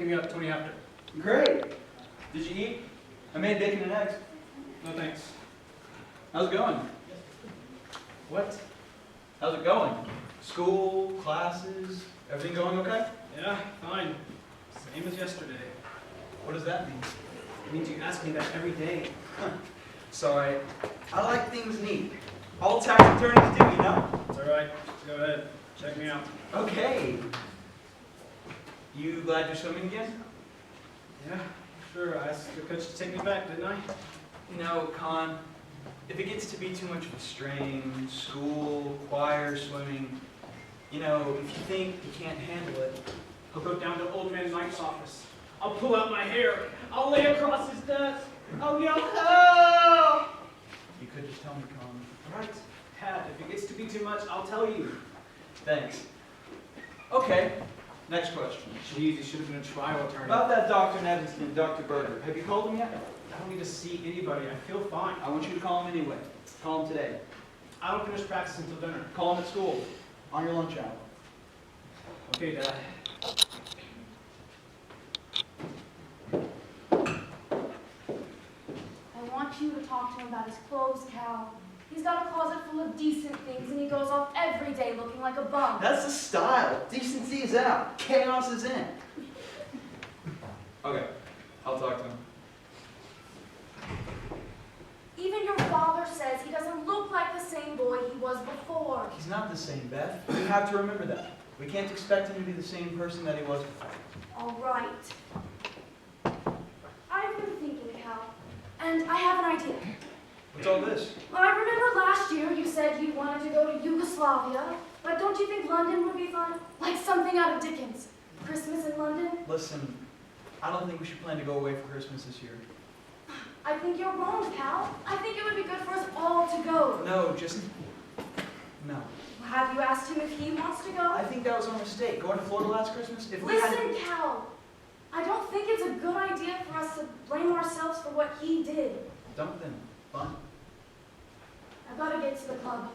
me up 20 after. Great. Did you eat? I made bacon and eggs. No thanks. How's it going? What? How's it going? School, classes, everything going okay? Yeah, fine. Same as yesterday. What does that mean? It means you ask me that every day. Sorry. I like things neat. All tax attorneys do, you know? It's alright. Go ahead. Check me out. Okay. You glad you're swimming again? Yeah, sure. I asked your coach to take me back, didn't I? You know, Con, if it gets to be too much of a strain, school, choir, swimming, you know, if you think you can't handle it, I'll go down to Old Man Knight's office. I'll pull out my hair. I'll lay across his desk. I'll yell, "Help!" you could just tell me, Con. Right, Pat. If it gets to be too much, I'll tell you. Thanks. Okay, next question. Jeez, you should have been a trial attorney. About that Dr. Nevinson and Dr. Berger, have you called him yet? I don't need to see anybody. I feel fine. I want you to call him anyway. Call him today. I don't finish practice until dinner. Call him at school, on your lunch hour. Okay, Dad. I want you to talk to him about his clothes, Cal. He's got a closet full of decent things, and he goes off every day looking like a bum. That's the style. Decency is out. Chaos is in. Okay, I'll talk to him. Even your father says he doesn't look like the same boy he was before. He's not the same, Beth. You have to remember that. We can't expect him to be the same person that he was before. All right. I've been thinking, Cal, and I have an idea. What's all this? Well, I remember last year you said you wanted to go to Yugoslavia, but don't you think London would be fun? Like something out of Dickens. Christmas in London? Listen, I don't think we should plan to go away for Christmas this year. I think you're wrong, Cal. I think it would be good for us all to go. No, just... no. Have you asked him if he wants to go? I think that was our mistake. Going to Florida last Christmas? If we had... Listen, Cal. I don't think it's a good idea for us to blame ourselves for what he did. Don't then. Fine. I've got to get to the club.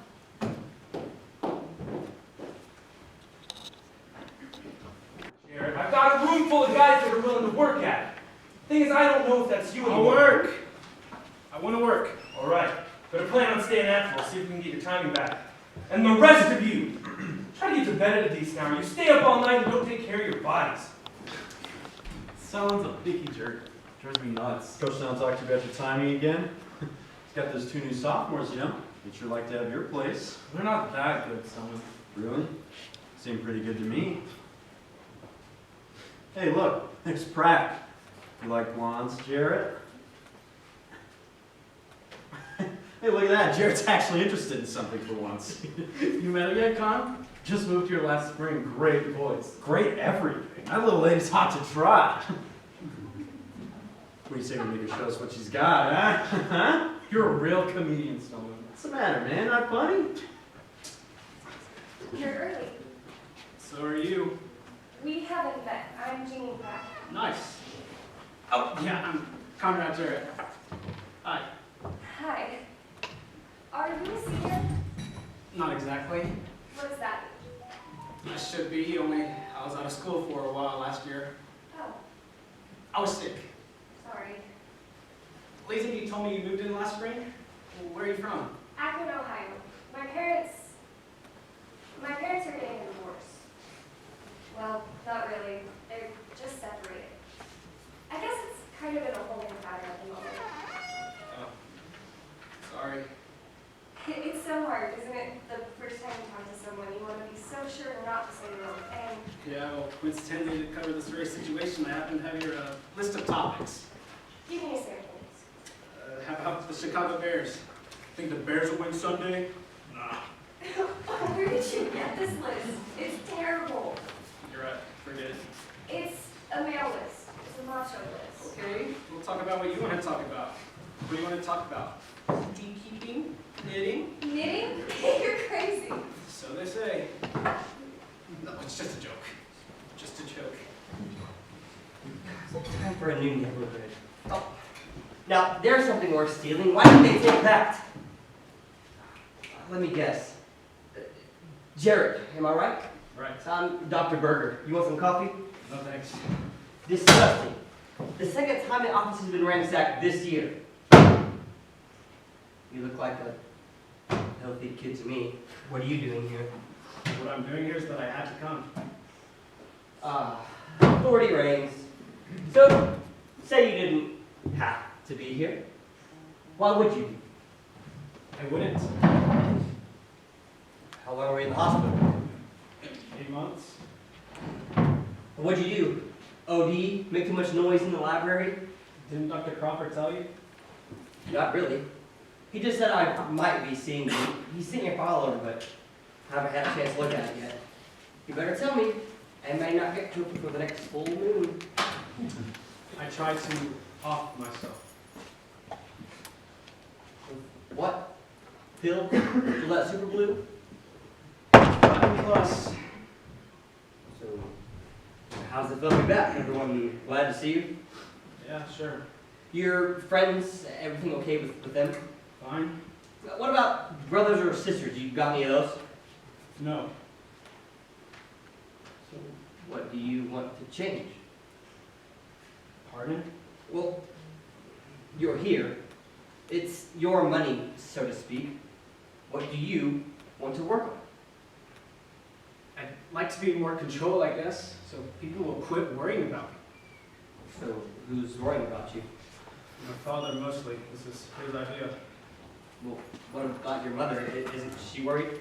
Jared, I've got a room full of guys that are willing to work at it. Thing is, I don't know if that's you I'll anymore. work. I want to work. All right. Better plan on staying after. We'll see if we can get your timing back. And the rest of you, try to get to bed at a decent hour. You stay up all night and don't take care of your bodies. Sounds a picky jerk. Drives me nuts. Coach sounds like you about your timing again. He's got those two new sophomores, Jim. He'd sure like to have your place. They're not that good, son. Really? Seemed pretty good to me. Hey, look, there's Pratt. You like blondes, Jarrett? Hey, look at that. Jarrett's actually interested in something for once. You met him yet, Con? Just moved here last spring. Great voice. Great everything. That little lady's hot to trot. What do you say we make her show us what she's got, huh? Huh? You're a real comedian, Stone. What's the matter, man? Not funny? You're early. So are you. We haven't met. I'm Jeannie Pratt. Nice. Oh, yeah, I'm Conrad Jarrett. Hi. Hi. Are you a senior? Not exactly. What does that I should be, only I was out of school for a while last year. mean? Oh, I was sick. sorry. Lisa, you told me you moved in last spring? Well, where are you from? Akron, Ohio. My parents are getting a divorce. Well, not really. They're just separated. I guess it's kind of in a holding pattern at the moment. Oh, sorry. It's so hard, isn't it? The first time you talk to someone, you want to be so sure not to say the wrong thing. Yeah, well, coincidentally, to cover this very situation, I happen to have your list of topics. Give me a sample. How about the Chicago Bears? Think the Bears will win Sunday? Nah. Where did you get this list? It's terrible. You're right. Forget it. It's a male list. It's a macho list. Okay, we'll talk about what you want to talk about. What do you want to talk about? Beekeeping? Knitting? Knitting? You're crazy. So they say. No, it's just a joke. Just a joke. Time for a new neighborhood. Oh, now there's something worth stealing. Why did they take that? Let me guess. Jared, am I right? Right. I'm Dr. Berger. You want some coffee? No thanks. Disgusting. The second time the office has been ransacked this year. You look like a healthy kid to me. What are you doing here? What I'm doing here is that I had to come. Authority reigns. So, say you didn't have to be here. Why would you? I wouldn't. How long were you in the hospital? 8 months. What'd you do? OD? Make too much noise in the library? Didn't Dr. Crawford tell you? Not really. He just said I might be seeing you. He's seen your file over, but haven't had a chance to look at it yet. You better tell me. I may not get to it before the next full moon. I tried to off myself. What? Pill? Gillette Super Glue? 11 plus. So, how's it feel to be back? Everyone glad to see you? Yeah, sure. Your friends, everything okay with them? Fine. What about brothers or sisters? You got any of those? No. So, what do you want to change? Pardon? Well, you're here. It's your money, so to speak. What do you want to work on? I'd like to be in more control, I guess, so people will quit worrying about me. So, who's worrying about you? My father mostly. This is his idea. Well, what about your mother? Isn't she worried?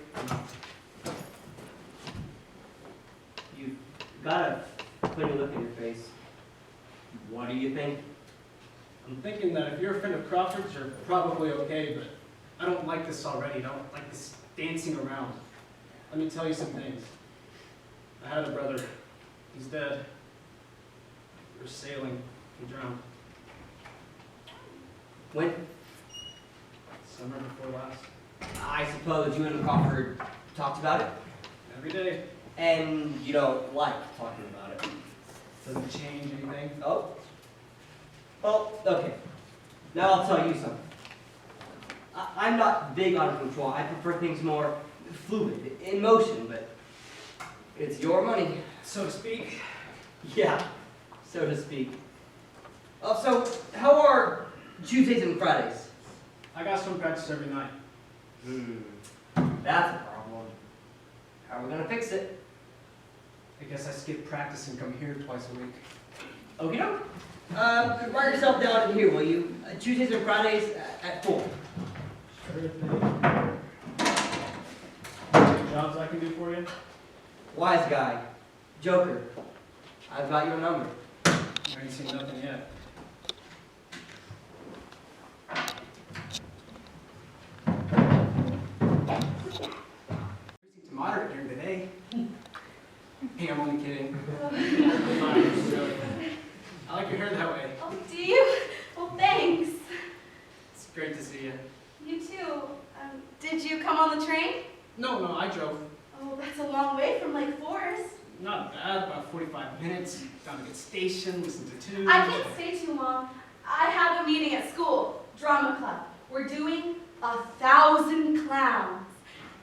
You've got a funny look in your face. What do you think? I'm thinking that if you're a friend of Crawford's, you're probably okay, but I don't like this already. I don't like this dancing around. Let me tell you some things. I had a brother. He's dead. We were sailing. He drowned. When? Summer before last. I suppose you and Crawford talked about it, Every day. and you don't like talking about it. Doesn't change anything. Oh? Well, okay. Now I'll tell you something. I'm not big on control. I prefer things more fluid, in motion, but it's your money. So to speak. Yeah, so to speak. So, how are Tuesdays and Fridays? I got swim practice every night. That's a problem. How are we gonna fix it? I guess I skip practice and come here twice a week. Okie doke. Write yourself down in here, will you? Tuesdays and Fridays at 4. Sure thing. Any jobs I can do for you? Wise guy. Joker. I've got your number. I ain't seen nothing yet. Precinct to moderate during the day. Hey, I'm only kidding. I like your hair that way. Oh, do you? Well, thanks. It's great to see you. You too. Did you come on the train? No, I drove. Oh, that's a long way from Lake Forest. Not bad, about 45 minutes. Found a good station, listened to tunes. I can't stay too long. I have a meeting at school, drama club. We're doing 1,000 clowns.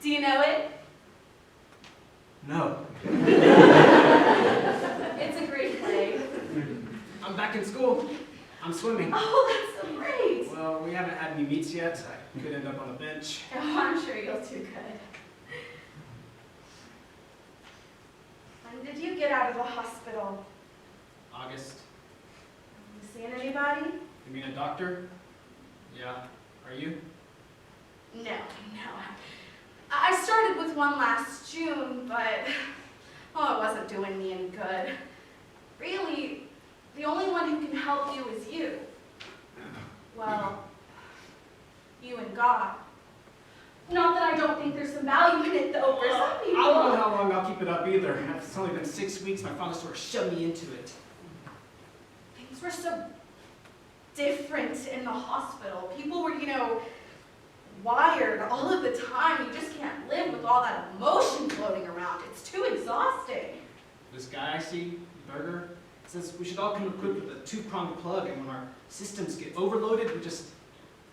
Do you know it? No. It's a great play. I'm back in school. I'm swimming. Oh, that's so great. Well, we haven't had any meets yet. I could end up on the bench. Oh, I'm sure you'll do good. When did you get out of the hospital? August. You seen anybody? You mean a doctor? Yeah. Are you? No. I started with one last June, but, well, it wasn't doing me any good. Really, the only one who can help you is you. Well, you and God. Not that I don't think there's some value in it, though, for some people. I don't know how long I'll keep it up either. It's only been 6 weeks. My father sort of shoved me into it. Things were so different in the hospital. People were, wired all of the time. You just can't live with all that emotion floating around. It's too exhausting. This guy I see, Berger, says we should all come equipped with a 2-pronged plug, and when our systems get overloaded, we just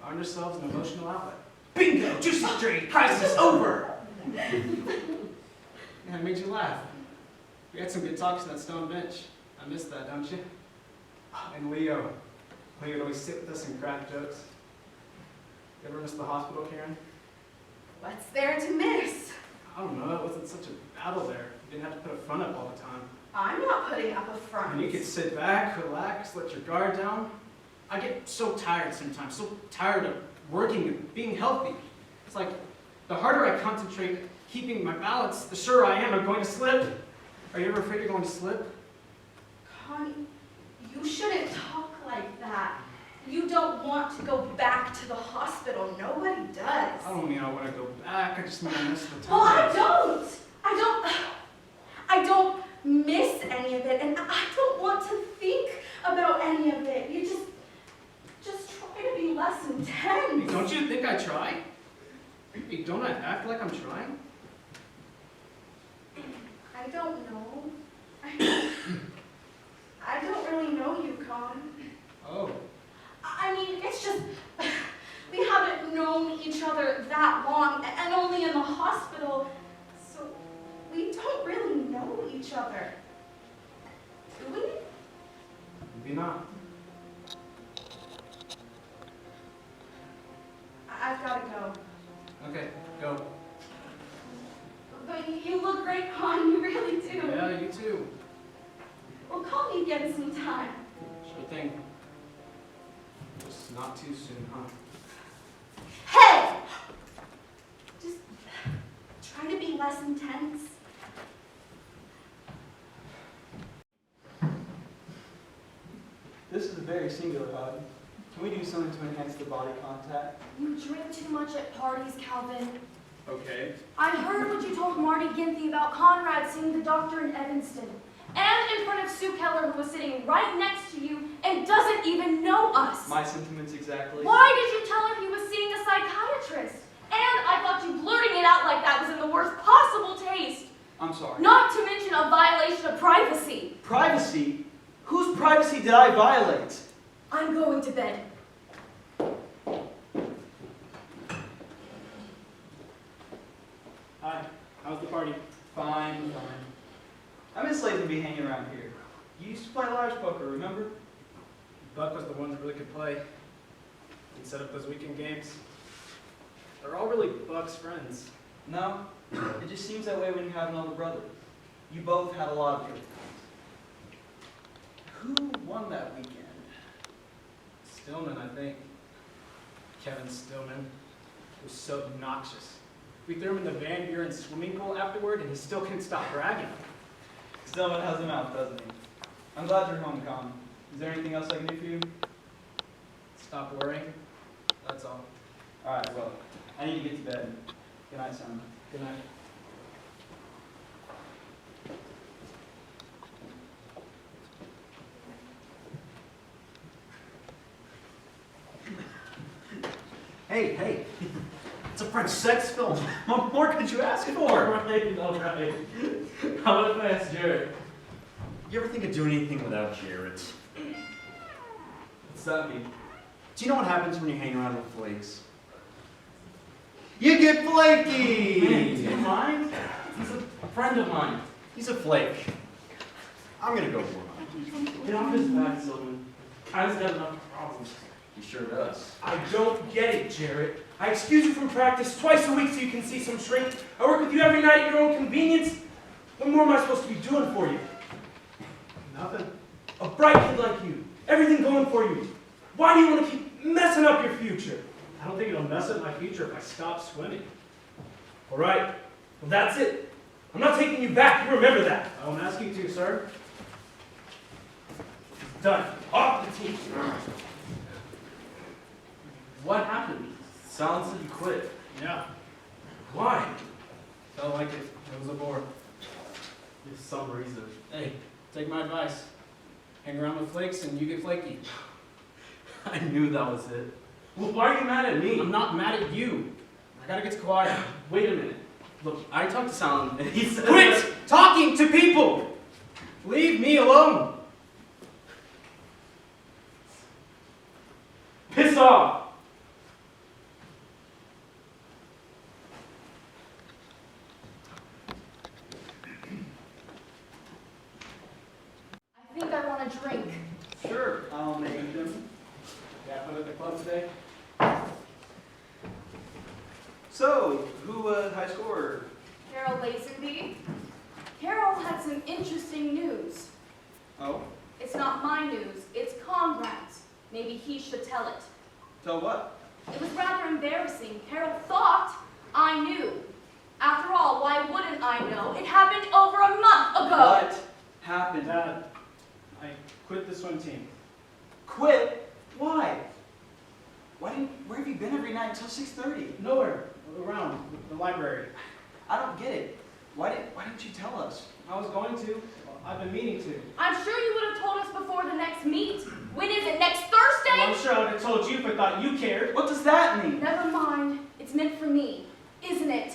find ourselves an emotional outlet. Bingo! Juicy straight! Crisis over! Yeah, it made you laugh. We had some good talks on that stone bench. I missed that, don't you? And Leo would always sit with us and crack jokes. You ever miss the hospital, Karen? What's there to miss? I don't know, it wasn't such a battle there. You didn't have to put a front up all the time. I'm not putting up a front. And you could sit back, relax, let your guard down. I get so tired sometimes, so tired of working and being healthy. It's like, the harder I concentrate keeping my balance, the surer I am I'm going to slip. Are you ever afraid you're going to slip? Connie, you shouldn't talk like that. You don't want to go back to the hospital. Nobody does. I don't mean I want to go back, I just mean I miss the time. Well, I don't miss any of it, and I don't want to think about any of it. You just try to be less intense. Don't you think I try? Hey, don't I act like I'm trying? I don't know. I don't really know you, Con. Oh, I mean, it's just, we haven't known each other that long, and only in the hospital, so we don't really know each other. Do we? maybe not. I've got to go. Okay, go. But you look great, Con, you really do. Yeah, you too. Well, call me again sometime. Sure thing. Just not too soon, huh? Hey! Just try to be less intense. This is a very singular hobby. Can we do something to enhance the body contact? You drink too much at parties, Calvin. Okay. I heard what you told Marty Ginthy about Conrad seeing the doctor in Evanston. And in front of Sue Keller, who was sitting right next to you and doesn't even know us. My sentiments exactly. Why did you tell her he was seeing a psychiatrist? And I thought you blurting it out like that was in the worst possible taste. I'm sorry. Not to mention a violation of privacy. Privacy? Whose privacy did I violate? I'm going to bed. Hi, how's the party? Fine. I miss Lazenby hanging around here. You used to play liar's poker, remember? Buck was the one that really could play. He'd set up those weekend games. They're all really Buck's friends. No, it just seems that way when you have an older brother. You both had a lot of good things. Who won that weekend? Stillman, I think. Kevin Stillman. He was so obnoxious. We threw him in the Van Buren swimming pool afterward, and he still couldn't stop bragging. Stillman has a mouth, doesn't he? I'm glad you're home, Con. Is there anything else I can do for you? Stop worrying. That's all. Alright, well, I need to get to bed. Good night, son. Good night. Hey, it's a French sex film. What more could you ask for? Alright. How about if I ask Jared? You ever think of doing anything without Jared? What's that mean? Do you know what happens when you hang around with flakes? You get flaky! Man, do you mind? He's a friend of mine. He's a flake. I'm gonna go for him. Get off his back, Sylvan. Kyle's got enough problems. He sure does. I don't get it, Jarrett. I excuse you from practice twice a week so you can see some shrink. I work with you every night at your own convenience. What more am I supposed to be doing for you? Nothing. A bright kid like you. Everything going for you. Why do you want to keep messing up your future? I don't think it'll mess up my future if I stop swimming. All right. Well, that's it. I'm not taking you back. You remember that. I won't ask you to, sir. Done. Off the team. What happened? Sounds said you quit. Yeah, Why? felt like it. It was a bore. There's some reason. Hey, take my advice. Hang around with flakes and you get flaky. I knew that was it. Well, why are you mad at me? I'm not mad at you. I gotta get to choir. Wait a minute. Look, I talked to Salon and he said Quit talking to people! Leave me alone! Piss off! I think I want a drink. Sure. So, who high scorer? Carol Lazenby. Carol had some interesting news. Oh, It's not my news, it's Conrad's. Maybe he should tell it. tell what? It was rather embarrassing. Carol thought I knew. After all, why wouldn't I know? It happened over a month ago. What happened? Dad, I quit the swim team. Quit? Why? Where have you been every night until 6:30? Nowhere around the library. I don't get it. Why didn't you tell us? I was going to. I've been meaning to. I'm sure you would have told us before the next meet. When is it? Next Well, Thursday? I'm sure I would have told you if I thought you cared. What does that mean? Never mind. It's meant for me, isn't it?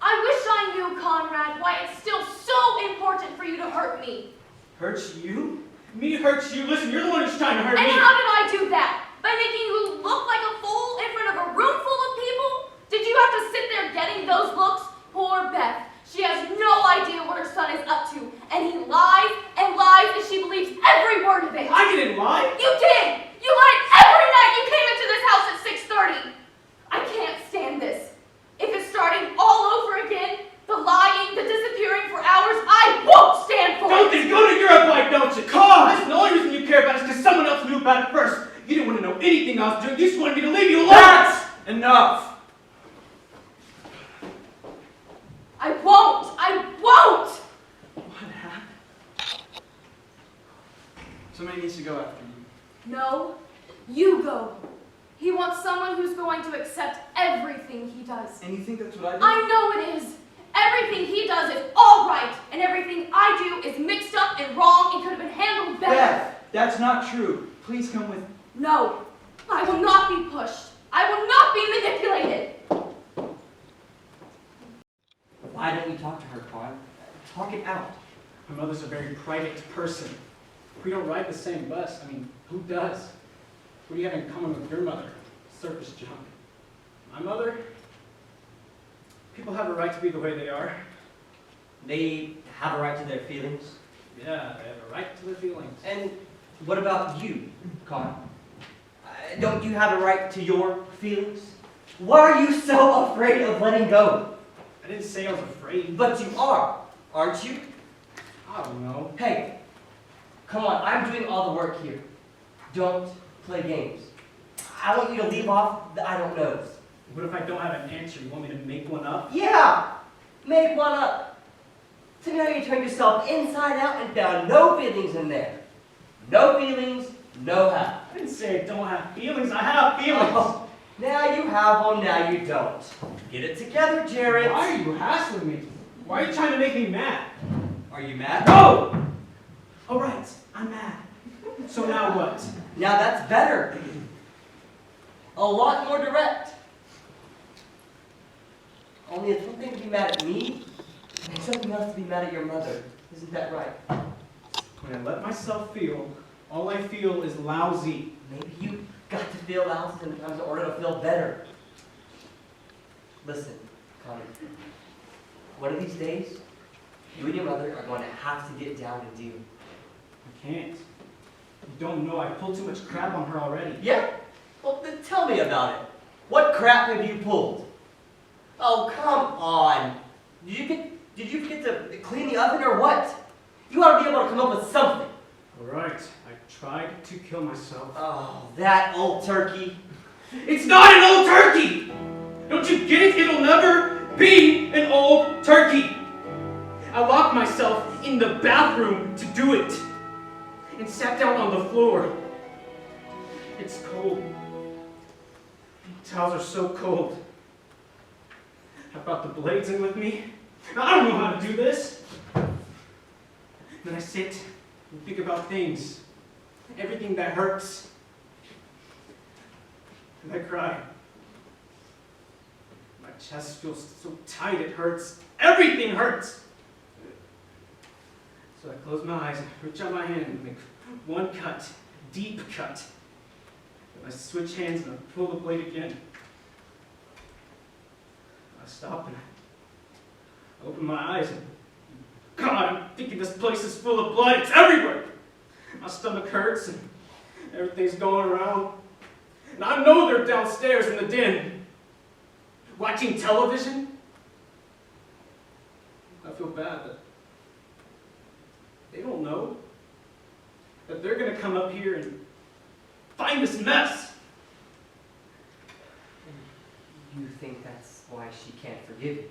I wish I knew, Conrad, why it's still so important for you to hurt me. Hurts you? Me hurts you? Listen, you're the one who's trying to hurt And me. how did I do that? By making you look like a fool in front of a room full of people? Did you have to sit there getting those looks? Poor Beth. She has no idea what her son is up to. And he lies and lies and she believes every word of it. I didn't lie. You did! You lied every night you came into this house at 6:30. I can't stand this. If it's starting all over again, the lying, the disappearing for hours, I won't stand for Don't it. they go to Europe, like, don't you? Listen, the only reason you care about it is because someone else knew about it first. You didn't want to know anything I was doing. You just wanted me to leave you alone. That's enough! I won't! I won't! What happened? Somebody needs to go after you. No, you go. He wants someone who's going to accept everything he does. And you think that's what I do? I know it is. Everything he does is all right, and everything I do is mixed up and wrong and could have been handled better. Beth, that's not true. Please come with. No, I will not be pushed. I will not be manipulated. Why don't you talk to her, Con? Talk it out. My mother's a very private person. We don't ride the same bus. I mean, who does? What do you have in common with your mother? Surface junk. My mother? People have a right to be the way they are. They have a right to their feelings. Yeah, they have a right to their feelings. And what about you, Con? Don't you have a right to your feelings? Why are you so afraid of letting go? I didn't say I was afraid. But you are, aren't you? I don't know. Hey, come on, I'm doing all the work here. Don't play games. I want you to leave off the I don't knows. What if I don't have an answer? You want me to make one up? Yeah, make one up. So now you turned yourself inside out and found no feelings in there. No feelings, no have. I didn't say I don't have feelings. I have feelings. Oh, now you have one, now you don't. Get it together, Jared. Why are you hassling me? Why are you trying to make me mad? Are you mad? No! All right, I'm mad. So now what? Now that's better. A lot more direct. Only it's one thing to be mad at me, and something else to be mad at your mother. Isn't that right? When I let myself feel, all I feel is lousy. Maybe you got to feel lousy sometimes in order to feel better. Listen, Connor. One of these days, you and your mother are going to have to get down and deal. I can't. You don't know, I pulled too much crap on her already. Yeah? Well, then tell me about it. What crap have you pulled? Oh, come on. Did you forget to clean the oven or what? You ought to be able to come up with something. All right, I tried to kill myself. Oh, that old turkey. It's not an old turkey! Don't you get it? It'll never be an old turkey. I locked myself in the bathroom to do it and sat down on the floor. It's cold. Towels are so cold. I brought the blades in with me. I don't know how to do this. Then I sit and think about things. Everything that hurts. And I cry. My chest feels so tight it hurts. Everything hurts. So I close my eyes, reach out my hand and make one cut, deep cut. And I switch hands and I pull the blade again. I stop and I open my eyes and God, I'm thinking this place is full of blood. It's everywhere. My stomach hurts and everything's going around. And I know they're downstairs in the den. watching television. I feel bad that they don't know that they're gonna come up here and find this mess. You think that's why she can't forgive you?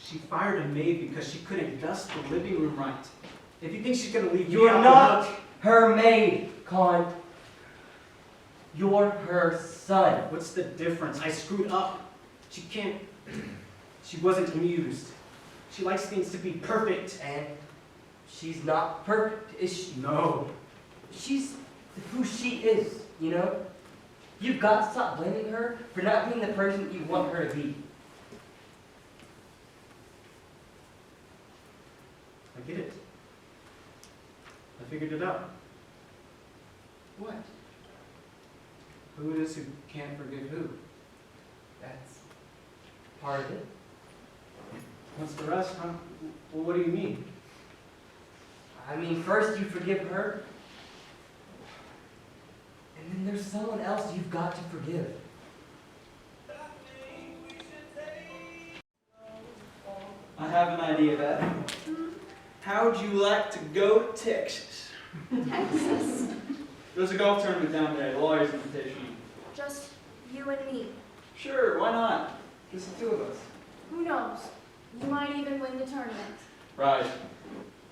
She fired a maid because she couldn't dust the living room right. If you think she's gonna leave You're me out not the hook, her maid, Con. You're her son. what's the difference? I screwed up. She can't. She wasn't amused. She likes things to be perfect. And she's not perfect, is she? No. She's who she is, you know? You've got to stop blaming her for not being the person that you want her to be. I get it. I figured it out. What? Who it is who can't forgive who? That's part of it. What's the rest, huh? Well, what do you mean? I mean, first you forgive her, and then there's someone else you've got to forgive. I have an idea, Beth. How'd you like to go to Texas? Texas. There's a golf tournament down there, the lawyer's invitation. Just you and me. Sure, why not? Just the two of us. Who knows? You might even win the tournament. Right.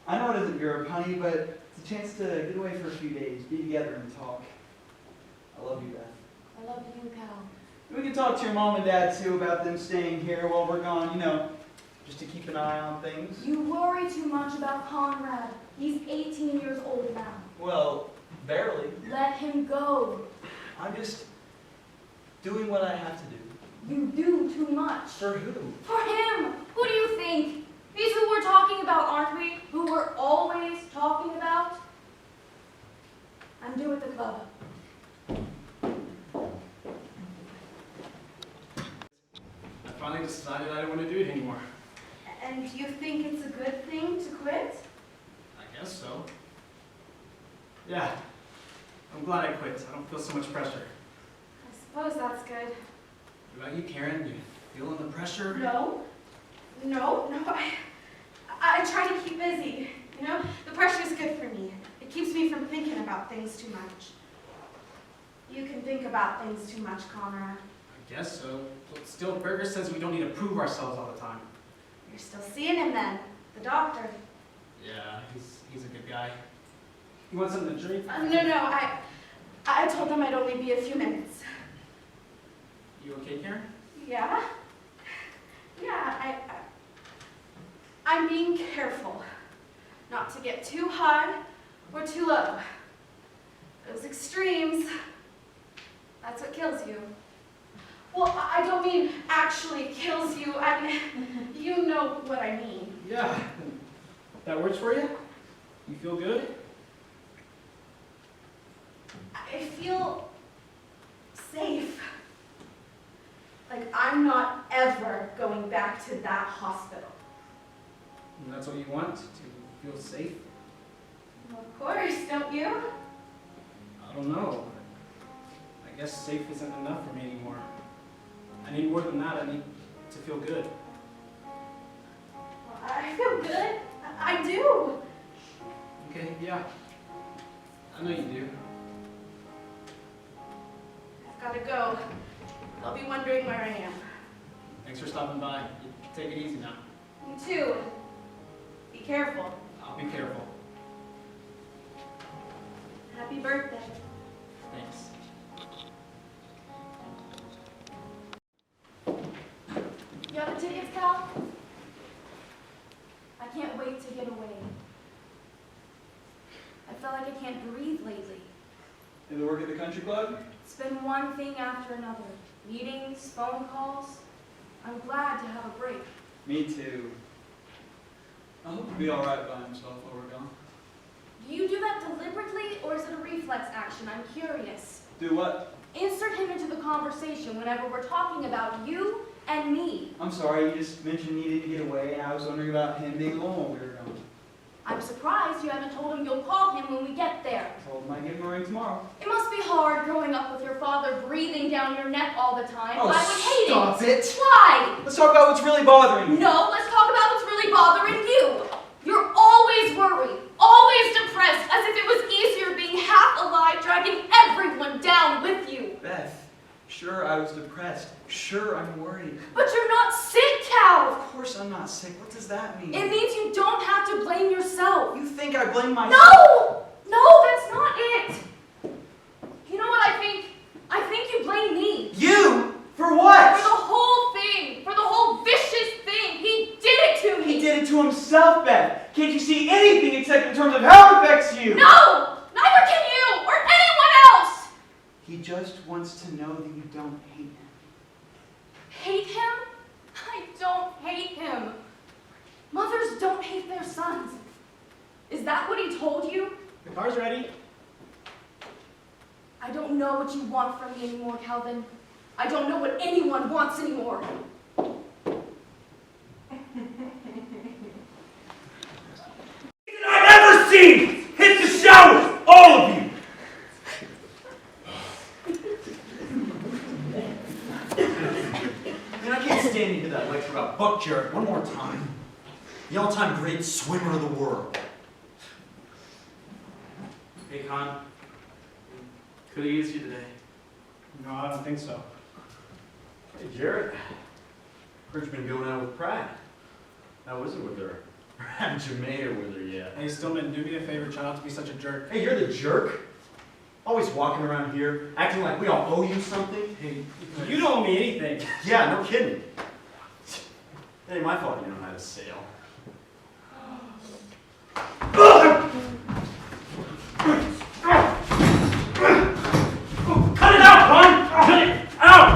I know it isn't Europe, honey, but it's a chance to get away for a few days, be together and talk. I love you, Beth. I love you, Cal. We can talk to your mom and dad, too, about them staying here while we're gone, you know, just to keep an eye on things. You worry too much about Conrad. He's 18 years old now. Well, barely. Let him go. I'm just doing what I have to do. You do too much. For who? For him! Who do you think? He's who we're talking about, aren't we? Who we're always talking about? I'm due at the club. I finally decided I don't want to do it anymore. And you think it's a good thing to quit? I guess so. Yeah. I'm glad I quit. I don't feel so much pressure. I suppose that's good. What about you, Karen? You feeling the pressure? No. No, I try to keep busy, you know? The pressure is good for me. It keeps me from thinking about things too much. You can think about things too much, Conrad. I guess so. But still, Berger says we don't need to prove ourselves all the time. You're still seeing him then, the doctor. Yeah, he's a good guy. You want something to drink? No, I told him I'd only be a few minutes. You okay, Karen? Yeah? Yeah, I'm being careful not to get too high or too low. Those extremes, that's what kills you. Well, I don't mean actually kills you. I mean, you know what I mean. Yeah. That works for you? You feel good? I feel safe. Like I'm not ever going back to that hospital. And that's what you want? To feel safe? Well, of course, don't you? I don't know. I guess safe isn't enough for me anymore. I need more than that. I need to feel good. Well, I feel good. I do. Okay, yeah. I know you do. I've got to go. I'll be wondering where I am. Thanks for stopping by. You take it easy now. You too. Be careful. I'll be careful. Happy birthday. Thanks. You have the tickets, Cal? I can't wait to get away. I feel like I can't breathe lately. Did they work at the country club? It's been one thing after another. Meetings, phone calls. I'm glad to have a break. Me too. I hope he'll be alright by himself while we're gone. Do you do that deliberately, or is it a reflex action? I'm curious. Do what? Insert him into the conversation whenever we're talking about you and me. I'm sorry, you just mentioned you needed to get away, and I was wondering about him being alone while we were gone. I'm surprised you haven't told him you'll call him when we get there. Told him I'd give him a ring tomorrow. It must be hard growing up with your father breathing down your neck all the time. Oh, I would hate stop it. Why? Let's talk about what's really bothering you. No, let's talk about what's really bothering you. You're always worried, always depressed, as if it was easier being half alive, dragging everyone down with you. Beth, sure I was depressed. Sure I'm worried. But you're not sick, Cal. Of course I'm not sick. What does that mean? It means you don't have to blame yourself. You think I blame myself? No! No, that's not it. You know what I think? I think you blame me. You? For For what? the whole thing. For the whole vicious thing. He did it to me. He did it to himself, Beth. Can't you see anything except in terms of how it affects you? No! Neither can you! Or anyone else! He just wants to know that you don't hate him. Hate him? I don't hate him. Mothers don't hate their sons. Is that what he told you? The car's ready. I don't know what you want from me anymore, Calvin. I don't know what anyone wants anymore. I've ever seen! Hit the showers! All of you! Man, I can't stand to hear that lecture about Buck Jarrett one more time. The all-time great swimmer of the world. Hey, Con. Could have used you today. No, I don't think so. Hey, Jarrett. Heard you've been going out with Pratt. How was it with her? Haven't you made her with her yet? Hey, Stillman, do me a favor, try not to be such a jerk. Hey, you're the jerk. Always walking around here, acting like we all owe you something. Hey, you don't owe me anything. Yeah, no kidding. It ain't my fault you know how to sail. Cut it out, Con! Cut it out!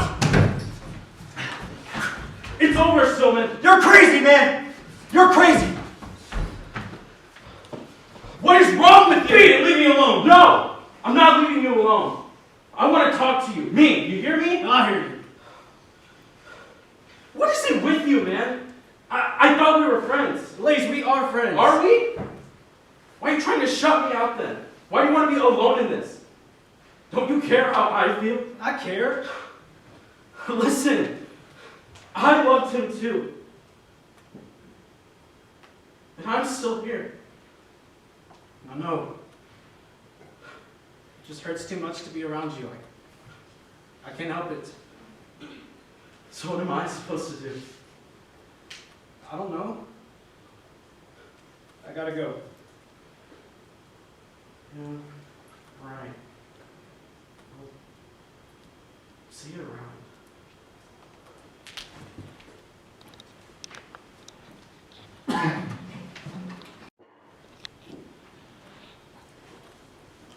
It's over, Stillman. You're crazy, man! You're crazy! What is wrong with you? Beat it, leave me alone. No! I'm not leaving you alone. I want to talk to you. Me, you hear me? I hear you. What is it with you, man? I thought we were friends. Blaze, we are friends. Are we? Why are you trying to shut me out then? Why do you want to be alone in this? Don't you care how I feel? I care. Listen, I loved him too. And I'm still here. I know. It just hurts too much to be around you. I can't help it. So what am I supposed to do? I don't know. I gotta go. Yeah, right. Well, see you around.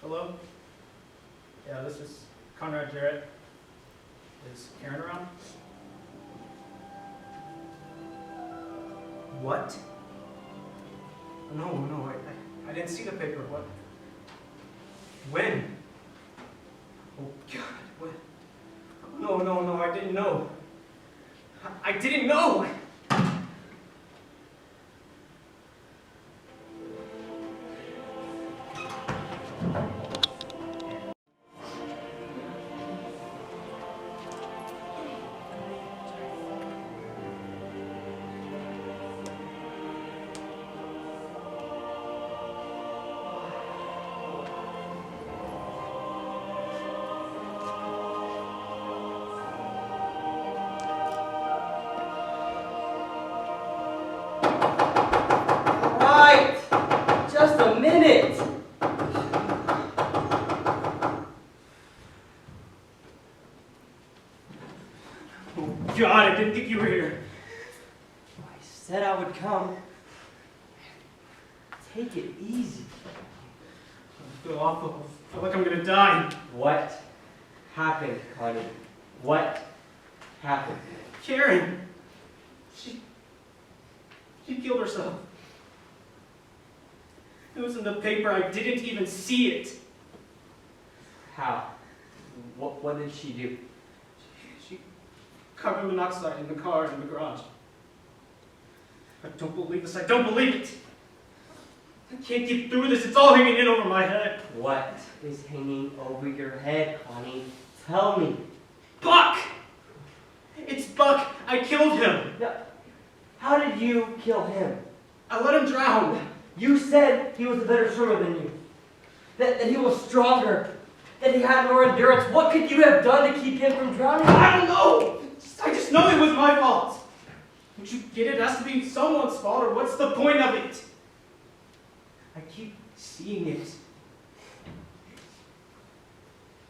Hello? Yeah, this is Conrad Jarrett. Is Karen around? What? No, I didn't see the paper. What? When? Oh, God, when? No, I didn't know. I didn't know! Right! Just a minute! Oh, God, I didn't think you were here. I said I would come. Take it easy. I feel awful. I feel like I'm gonna die. What happened, Connie? What happened? Karen! She killed herself. It was in the paper. I didn't even see it. How? What did she do? She carbon monoxide in the car in the garage. I don't believe this. I don't believe it. I can't get through this. It's all hanging in over my head. What is hanging over your head, Connie? Tell me. Buck! It's Buck. I killed him. Now, how did you kill him? I let him drown. You said he was a better swimmer than you. That he was stronger. That he had more endurance. What could you have done to keep him from drowning? I don't know. I just know it was my fault. Don't you get it? It has to be someone's fault, or what's the point of it? I keep seeing it.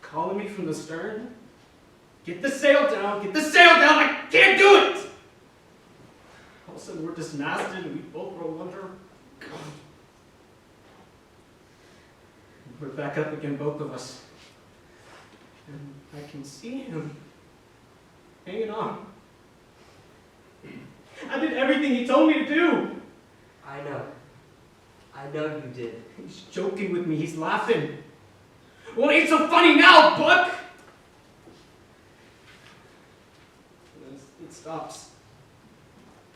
Calling me from the stern. Get the sail down. Get the sail down. I can't do it. All of a sudden, we're dismasted, and we both roll under. We're back up again, both of us. And I can see him hanging on. I did everything he told me to do. I know. I know you did. He's joking with me. He's laughing. Well, it ain't so funny now, Buck. It stops.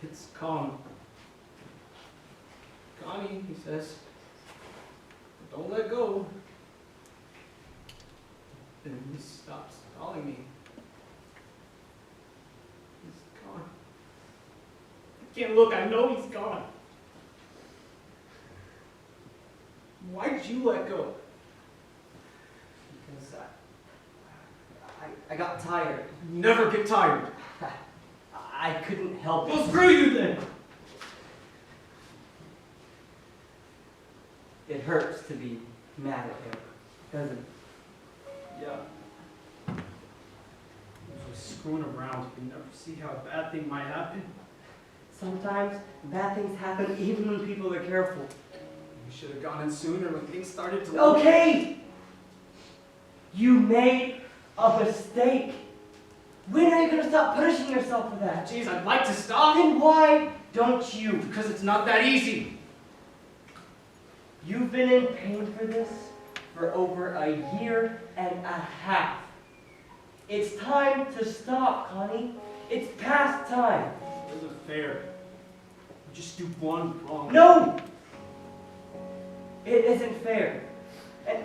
It's calm. Connie, he says, don't let go. And he stops calling me. He's gone. I can't look. I know he's gone. Why'd you let go? Because I got tired. You never get tired. I couldn't help Well, it. screw you then. It hurts to be mad at him, doesn't it? Yeah. Usually screwing around. You never see how a bad thing might happen. Sometimes bad things happen even when people are careful. You should have gone in sooner when things started to. Okay! You made a mistake. When are you going to stop punishing yourself for that? Jeez, I'd like to stop. Then why don't you? Because it's not that easy. You've been in pain for this for over a year and a half. It's time to stop, Connie. It's past time. It isn't fair. You just do one wrong. No! It isn't fair. And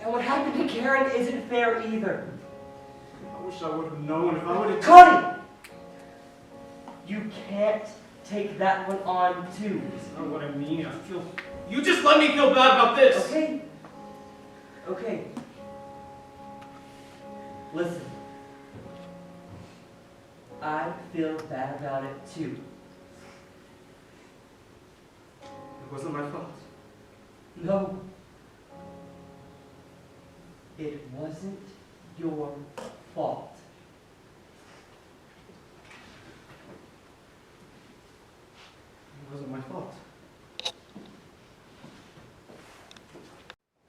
what happened to Karen isn't fair either. I wish I would have known if I would have. Connie! You can't take that one on too. That's not what I mean. I feel. You just let me feel bad about this. Okay? Okay. Listen. I feel bad about it too. It wasn't my fault. No. It wasn't your fault. It wasn't my fault.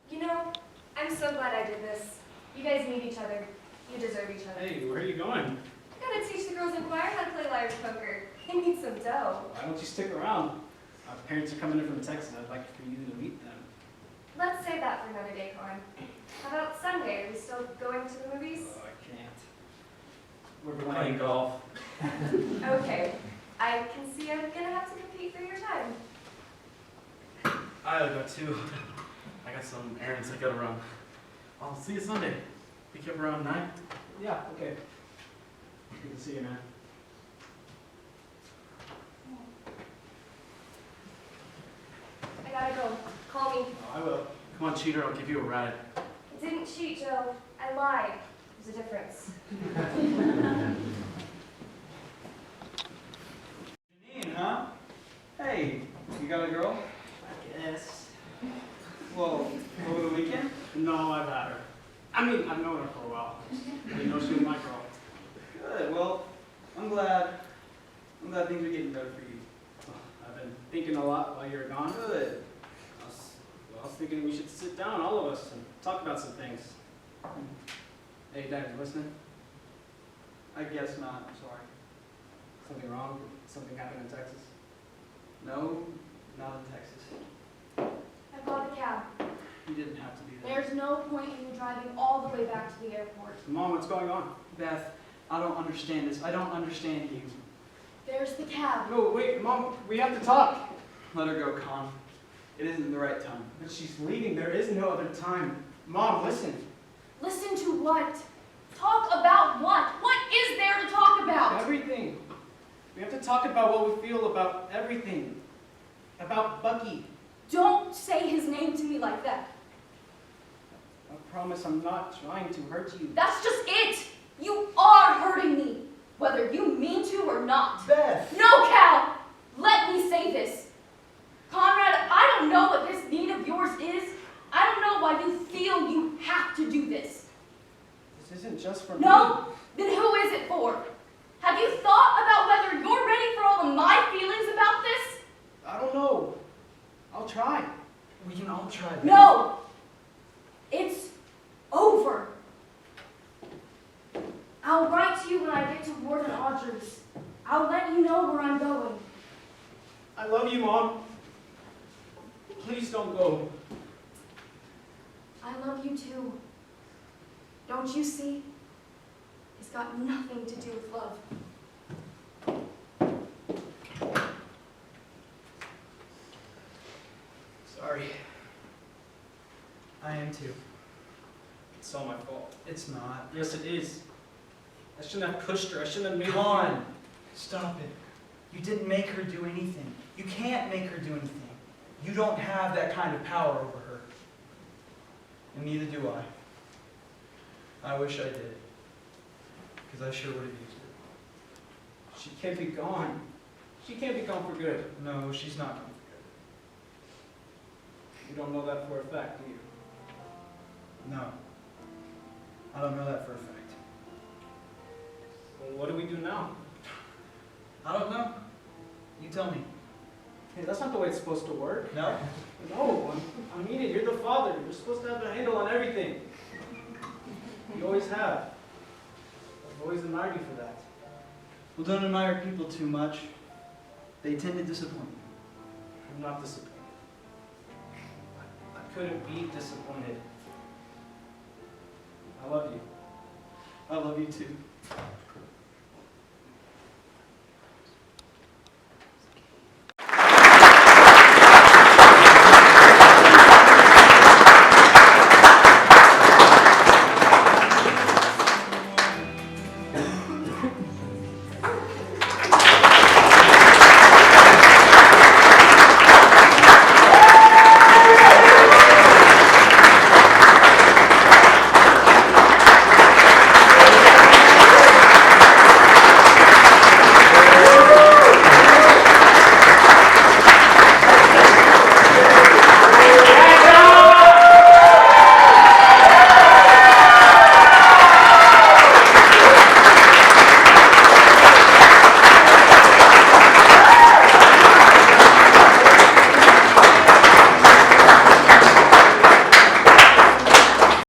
You know, I'm so glad I did this. You guys need each other. You deserve each other. Hey, where are you going? I gotta teach the girls in choir how to play liar's poker. They need some dough. Why don't you stick around? My parents are coming in from Texas. I'd like for you to meet them. Let's save that for another day, Colin. How about Sunday? Are we still going to the movies? Oh, I can't. We're playing golf. Okay. I can see I'm gonna have to compete for your time. I gotta go too. I got some errands I gotta run. I'll see you Sunday. Pick you up around 9. Yeah, okay. Good to see you, man. I gotta go. Call me. Oh, I will. Come on, cheater, I'll give you a ride. I didn't cheat, Joe. I lied. There's a difference. Janine, huh? Hey, you got a girl? I guess. Well, over the weekend? No, I've had her. I mean, I've known her for a while. I didn't know she was my girl. Good, well, I'm glad things are getting better for you. I've been thinking a lot while you were gone. Good. I was thinking we should sit down, all of us, and talk about some things. Hey, Dad, you listening? I guess not, I'm sorry. Something wrong? Something happened in Texas? No, not in Texas. I called a cab. You didn't have to be there. There's no point in you driving all the way back to the airport. Mom, what's going on? Beth, I don't understand this. I don't understand you. There's the cab. No, wait, Mom, we have to talk. Let her go, Con. It isn't the right time. But she's leaving. There is no other time. Mom, listen. Listen to what? Talk about what? What is there to talk about? Everything. We have to talk about what we feel about everything. About Bucky. Don't say his name to me like that. I promise I'm not trying to hurt you. That's just it. You are hurting me, whether you mean to or not. Beth! No, Cal! Let me say this. Conrad, I don't know what this need of yours is. I don't know why you feel you have to do this. This isn't just for me. No? Then who is it for? Have you thought about whether you're ready for all of my feelings about this? I don't know. I'll try. We can all try this. No! It's over. I'll write to you when I get to Warden Audrey's. I'll let you know where I'm going. I love you, Mom. Please don't go. I love you too. Don't you see? It's got nothing to do with love. Sorry. I am too. It's all my fault. It's not. Yes, it is. I shouldn't have pushed her. I shouldn't have made her Con, stop it. You didn't make her do anything. You can't make her do anything. You don't have that kind of power over her. And neither do I. I wish I did. Because I sure would have used it. She can't be gone. She can't be gone for good. No, she's not going You don't know that for a fact, do you? to. No. I don't know that for a fact. Well, what do we do now? I don't know. You tell me. Hey, that's not the way it's supposed to work. No? No, I mean it. You're the father. You're supposed to have a handle on everything. You always have. I've always admired you for that. Well, don't admire people too much. They tend to disappoint you. I'm not disappointed. I couldn't be disappointed. I love you. I love you too.